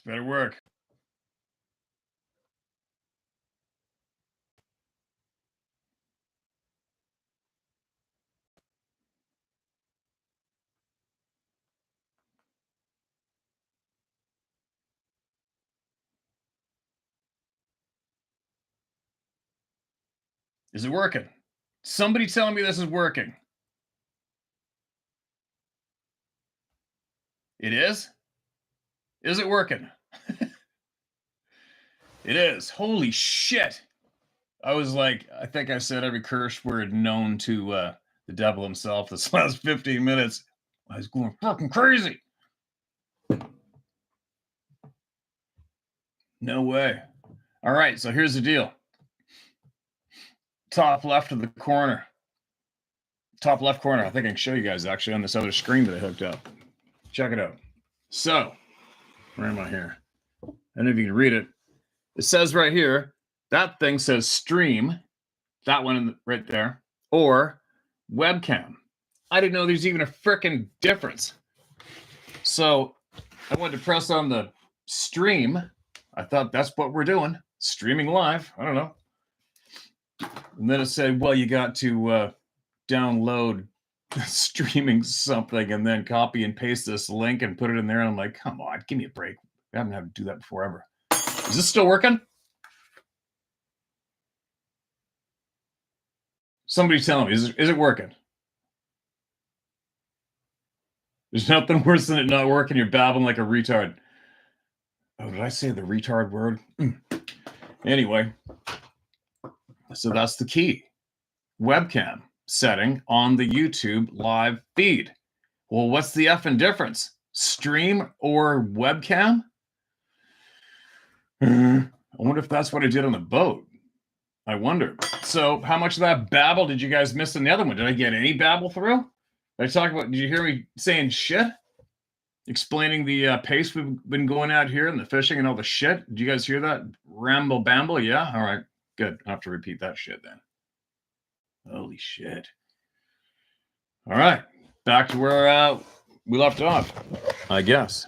This better work. Is it working? Somebody tell me this is working. It is? Is it working? It is. Holy shit. I was like, I think I said every curse word known to the devil himself this last 15 minutes. I was going fucking crazy. No way. All right, so here's the deal. Top left of the corner. Top left corner. I think I can show you guys actually on this other screen that I hooked up. Check it out. So, where am I here? I don't know if you can read it. It says right here, that thing says stream, that one right there, or webcam. I didn't know there's even a freaking difference. So I wanted to press on the stream. I thought that's what we're doing, streaming live. I don't know. And then it said, well, you got to download streaming something and then copy and paste this link and put it in there. And I'm like, come on, give me a break. I haven't had to do that before ever. Is this still working? Somebody tell me, is it working? There's nothing worse than it not working. You're babbling like a retard. Oh, did I say the retard word? Anyway, so that's the key. Webcam setting on the YouTube live feed. Well, what's the effing difference? Stream or webcam? I wonder if that's what I did on the boat. I wonder. So how much of that babble did you guys miss in the other one? Did I get any babble through? Did you hear me saying shit? Explaining the pace we've been going out here and the fishing and all the shit. Did you guys hear that? Ramble bamble? Yeah? All right. Good. I have to repeat that shit then. Holy shit. All right. Back to where we left off, I guess.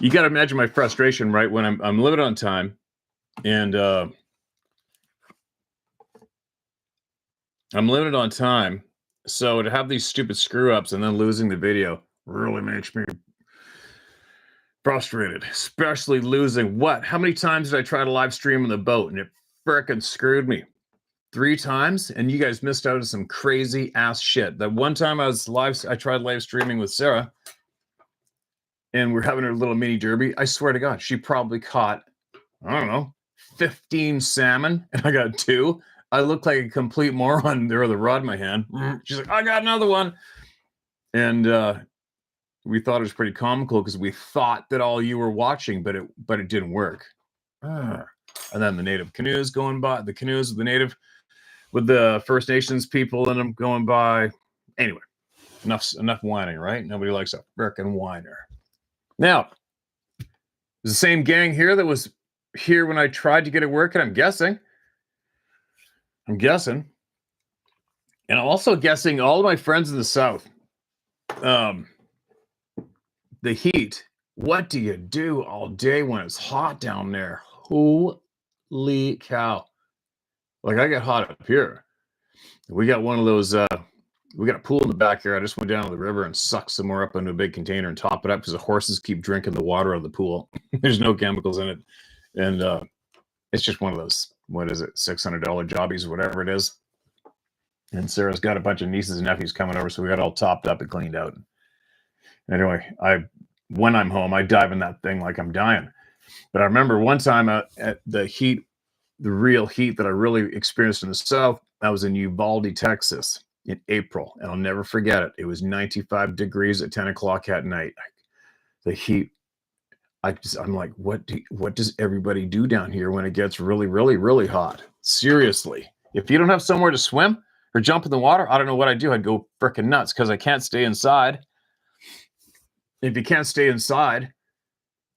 You got to imagine my frustration, right? When I'm limited on time and I'm limited on time. So to have these stupid screw ups and then losing the video really makes me frustrated, especially losing what? How many times did I try to live stream on the boat and it frickin' screwed me? 3 times, and you guys missed out on some crazy ass shit. That one time I tried live streaming with Sarah and we're having a little mini derby. I swear to God, she probably caught, I don't know, 15 salmon and I got 2. I looked like a complete moron there with a rod in my hand. She's like, I got another one. And we thought it was pretty comical because we thought that all you were watching, but it didn't work. And then the native canoes going by, the canoes with the native, with the First Nations people in them going by. Anyway, enough whining, right? Nobody likes a frickin' whiner. Now, there's the same gang here that was here when I tried to get it working, I'm guessing. And I'm also guessing all of my friends in the South, the heat. What do you do all day when it's hot down there? Holy cow. Like, I get hot up here. We got one of those, we got a pool in the backyard. I just went down to the river and sucked some more up into a big container and top it up because the horses keep drinking the water out of the pool. There's no chemicals in it. And it's just one of those, what is it, $600 jobbies, whatever it is. And Sarah's got a bunch of nieces and nephews coming over, so we got all topped up and cleaned out. Anyway, when I'm home, I dive in that thing like I'm dying. But I remember one time at the heat, the real heat that I really experienced in the South, I was in Uvalde, Texas in April, and I'll never forget it. It was 95 degrees at 10 o'clock at night. The heat, I'm like, what does everybody do down here when it gets really, really, really hot? Seriously, if you don't have somewhere to swim or jump in the water, I don't know what I'd do. I'd go freaking nuts because I can't stay inside. If you can't stay inside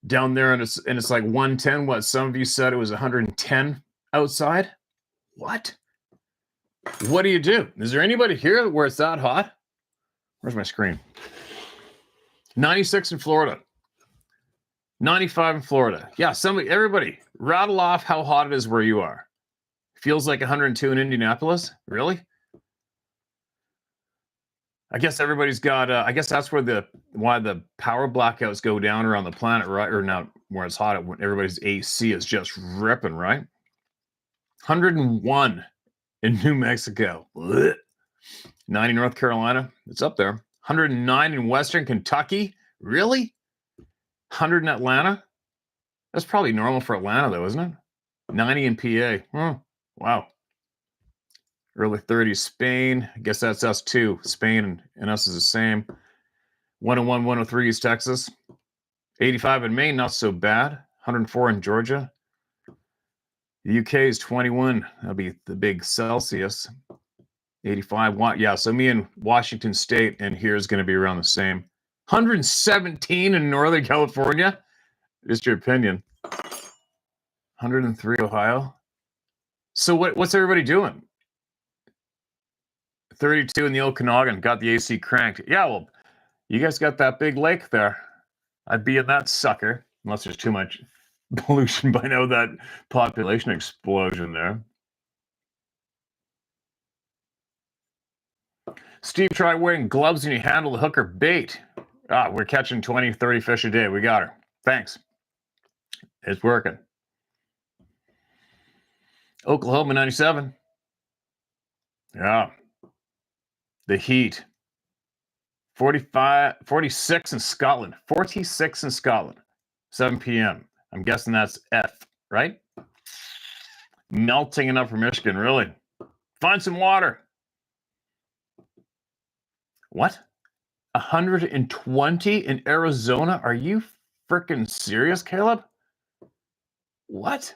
down there and it's like 110, what some of you said it was 110 outside. What do you do? Is there anybody here where it's that hot? Where's my screen? 96 in Florida. 95 in Florida. Yeah, everybody, rattle off how hot it is where you are. Feels like 102 in Indianapolis? Really? I guess everybody's got. I guess that's why the power blackouts go down around the planet, right? Or not where it's hot. When everybody's AC is just ripping, right? 101 in New Mexico. Blech. 90 North Carolina. It's up there. 109 in Western Kentucky. Really? 100 in Atlanta. That's probably normal for Atlanta, though, isn't it? 90 in PA. Wow. Early 30s, Spain. I guess that's us too. Spain and us is the same. 101, 103 is Texas. 85 in Maine, not so bad. 104 in Georgia. The UK is 21. That'll be the big Celsius. 85. Yeah, so me in Washington State and here is going to be around the same. 117 in Northern California. Just your opinion. 103 Ohio. So what's everybody doing? 32 in the Okanagan. Got the AC cranked. Yeah, well, you guys got that big lake there. I'd be in that sucker, unless there's too much pollution by now, that population explosion there. Steve, try wearing gloves when you handle the hooker bait. We're catching 20, 30 fish a day. We got her. Thanks. It's working. Oklahoma 97. Yeah. The heat. 46 in Scotland. 46 in Scotland. 7 p.m. I'm guessing that's F, right? Melting enough for Michigan, really. Find some water. What? 120 in Arizona? Are you freaking serious, Caleb? What?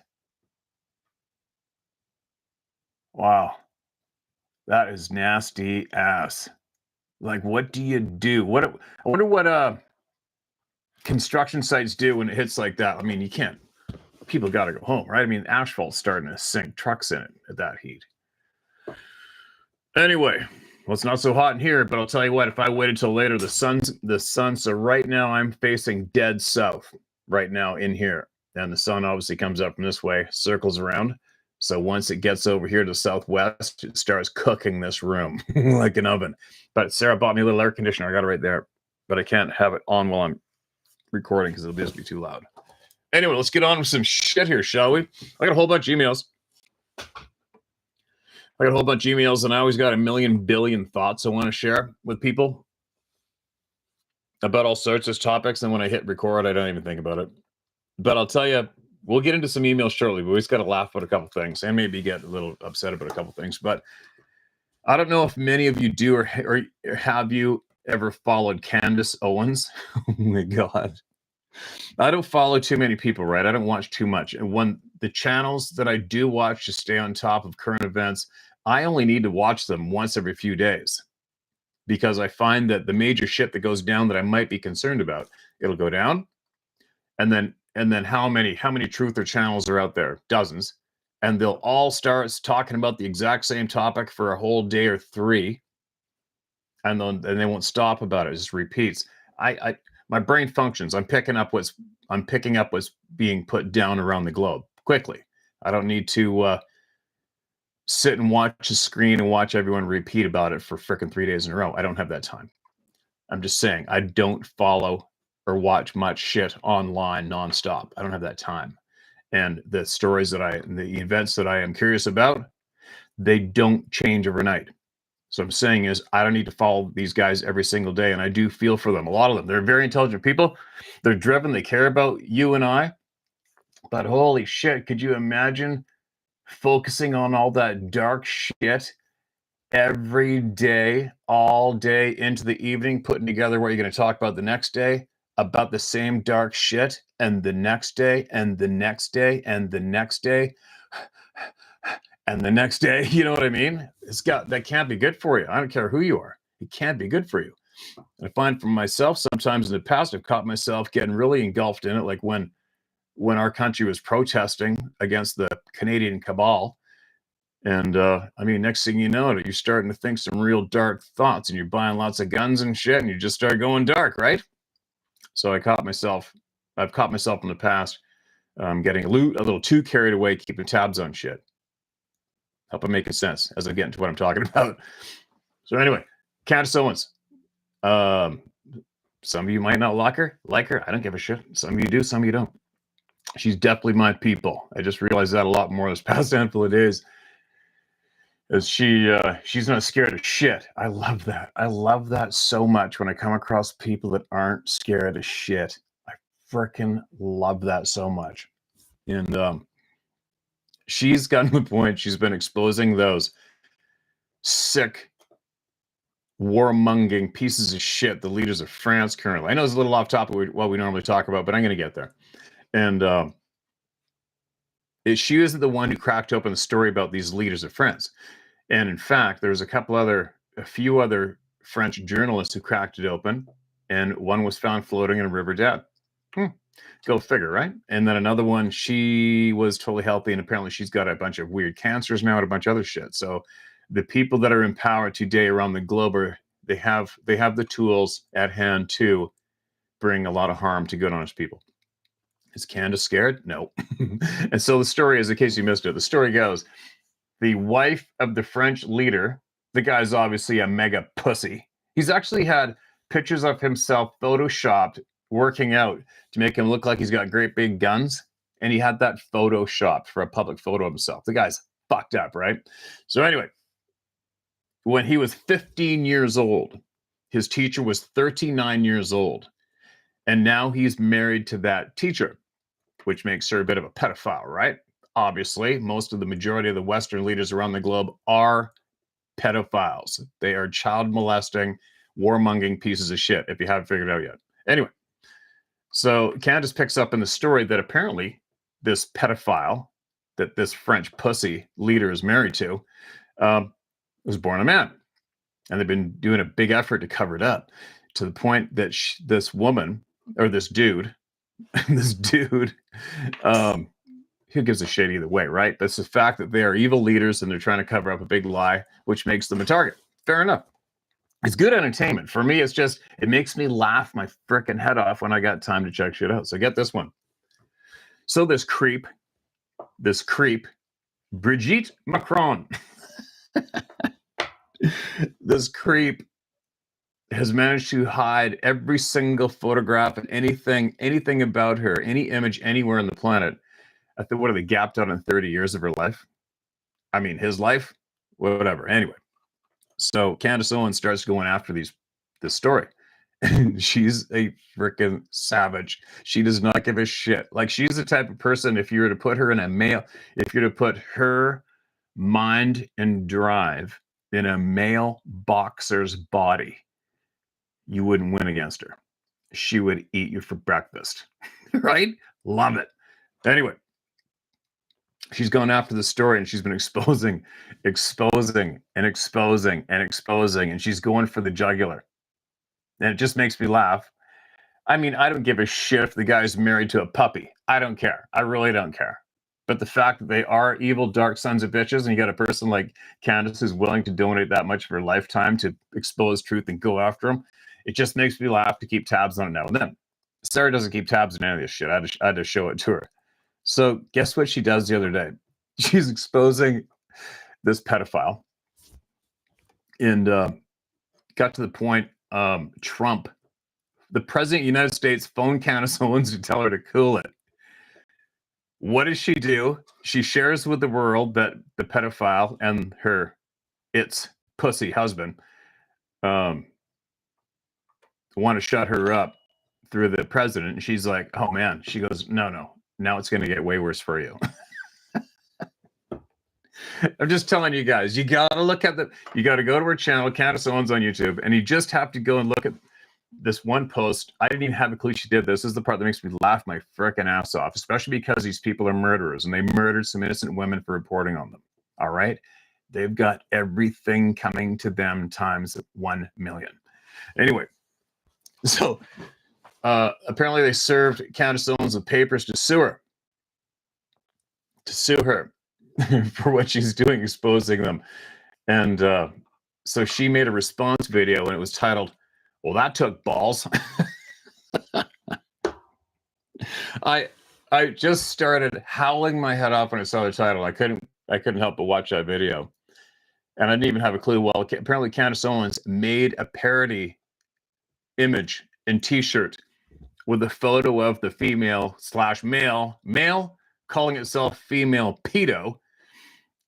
Wow. That is nasty ass. Like, what do you do? I wonder what construction sites do when it hits like that. I mean, you can't. People got to go home, right? I mean, asphalt's starting to sink trucks in it at that heat. Anyway, well, it's not so hot in here, but I'll tell you what, if I waited till later, the sun, so right now I'm facing dead south right now in here. And the sun obviously comes up from this way, circles around. So once it gets over here to the southwest, it starts cooking this room like an oven. But Sarah bought me a little air conditioner. I got it right there. But I can't have it on while I'm recording because it'll just be too loud. Anyway, let's get on with some shit here, shall we? I got a whole bunch of emails. And I always got a million billion thoughts I want to share with people about all sorts of topics. And when I hit record, I don't even think about it. But I'll tell you, we'll get into some emails shortly. We always got to laugh about a couple things and maybe get a little upset about a couple things. But I don't know if many of you do or have you ever followed Candace Owens? Oh my God. I don't follow too many people, right? I don't watch too much. And when the channels that I do watch to stay on top of current events, I only need to watch them once every few days because I find that the major shit that goes down that I might be concerned about, it'll go down. And then how many truther channels are out there? Dozens. And they'll all start talking about the exact same topic for a whole day or three. And they won't stop about it. It just repeats. My brain functions. I'm picking up what's being put down around the globe quickly. I don't need to sit and watch a screen and watch everyone repeat about it for frickin' 3 days in a row. I don't have that time. I'm just saying I don't follow or watch much shit online nonstop. I don't have that time. And the events that I am curious about, they don't change overnight. So I'm saying is I don't need to follow these guys every single day. And I do feel for them. A lot of them, they're very intelligent people. They're driven. They care about you and I. But holy shit, could you imagine focusing on all that dark shit every day, all day into the evening, putting together what you're going to talk about the next day, about the same dark shit, and the next day, and the next day, and the next day, and the next day. You know what I mean? That can't be good for you. I don't care who you are. It can't be good for you. And I find for myself, sometimes in the past, I've caught myself getting really engulfed in it, like when our country was protesting against the Canadian cabal. And I mean, next thing you know, you're starting to think some real dark thoughts and you're buying lots of guns and shit and you just start going dark, right? So I caught myself I've caught myself in the past getting a little too carried away, keeping tabs on shit. Hope I'm making sense as I get into what I'm talking about. So anyway, Candace Owens. Some of you might not like her. I don't give a shit. Some of you do, some of you don't. She's definitely my people. I just realized that a lot more this past handful of days. As she's not scared of shit. I love that. I love that so much when I come across people that aren't scared of shit. I freaking love that so much. And she's gotten to the point she's been exposing those sick, warmongering pieces of shit, the leaders of France currently. I know it's a little off topic of what we normally talk about, but I'm going to get there. And she isn't the one who cracked open the story about these leaders of France. And in fact, there's a few other French journalists who cracked it open, and one was found floating in a river dead. Go figure, right? And then another one, she was totally healthy, and apparently she's got a bunch of weird cancers now and a bunch of other shit. So the people that are in power today around the globe they have the tools at hand to bring a lot of harm to good, honest people. Is Candace scared? No. And so the story is, in case you missed it, the story goes, the wife of the French leader, the guy's obviously a mega pussy. He's actually had pictures of himself photoshopped working out to make him look like he's got great big guns. And he had that photoshopped for a public photo of himself. The guy's fucked up, right? So anyway, when he was 15 years old, his teacher was 39 years old. And now he's married to that teacher, which makes her a bit of a pedophile, right? Obviously, the majority of the Western leaders around the globe are pedophiles. They are child molesting, warmongering pieces of shit, if you haven't figured it out yet. Anyway, so Candace picks up in the story that apparently this pedophile that this French pussy leader is married to was born a man. And they've been doing a big effort to cover it up to the point that this woman, or this dude, who gives a shit either way, right? But it's the fact that they are evil leaders and they're trying to cover up a big lie, which makes them a target. Fair enough. It's good entertainment. For me, it makes me laugh my frickin' head off when I got time to check shit out. So get this one. So this creep, Brigitte Macron, this creep has managed to hide every single photograph and anything about her, any image anywhere on the planet. I think, what are they gapped out in 30 years of her life? I mean, his life, whatever. Anyway, so Candace Owens starts going after this story. And she's a freaking savage. She does not give a shit. Like, she's the type of person, if you were to put her mind and drive in a male boxer's body, you wouldn't win against her. She would eat you for breakfast. Right? Love it. Anyway, she's going after the story and she's been exposing, and she's going for the jugular. And it just makes me laugh. I mean, I don't give a shit if the guy's married to a puppy. I don't care. I really don't care. But the fact that they are evil, dark sons of bitches, and you got a person like Candace who's willing to donate that much of her lifetime to expose truth and go after them, it just makes me laugh to keep tabs on it now and then. Sarah doesn't keep tabs on any of this shit. I had to show it to her. So guess what she does the other day? She's exposing this pedophile. And got to the point, Trump, the president of the United States, phoned Candace Owens to tell her to cool it. What does she do? She shares with the world that the pedophile and its pussy husband want to shut her up through the president. And she's like, oh man. She goes, no. Now it's going to get way worse for you. I'm just telling you guys, you got to go to her channel, Candace Owens on YouTube, and you just have to go and look at this one post. I didn't even have a clue she did this. This is the part that makes me laugh my frickin' ass off, especially because these people are murderers and they murdered some innocent women for reporting on them. All right. They've got everything coming to them times 1 million. Anyway, so apparently they served Candace Owens with papers to sue her for what she's doing, exposing them. And so she made a response video and it was titled, well, that took balls. I just started howling my head off when I saw the title. I couldn't help but watch that video. And I didn't even have a clue. Well, apparently Candace Owens made a parody image and t-shirt with a photo of the female/male calling itself female pedo,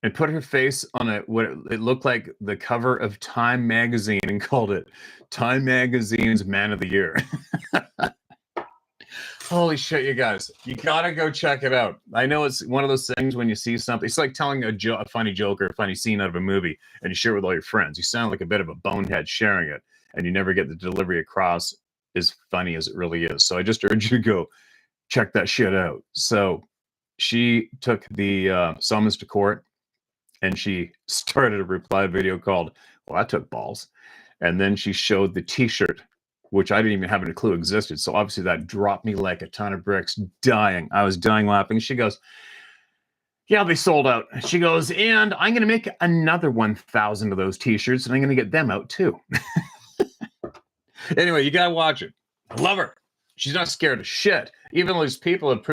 and put her face on what it looked like the cover of Time magazine, and called it Time magazine's Man of the Year. Holy shit, you guys. You gotta go check it out. I know it's one of those things when you see something, it's like telling a funny joke or a funny scene out of a movie and you share it with all your friends. You sound like a bit of a bonehead sharing it, and you never get the delivery across as funny as it really is. So I just urge you to go check that shit out. So she took the summons to court, and she started a reply video called, well, that took balls. And then she showed the t-shirt, which I didn't even have a clue existed. So obviously that dropped me like a ton of bricks, dying. I was dying laughing. She goes, yeah, they sold out. She goes, and I'm going to make another 1,000 of those t-shirts, and I'm going to get them out too. Anyway, you got to watch it. I love her. She's not scared of shit. Even though these people have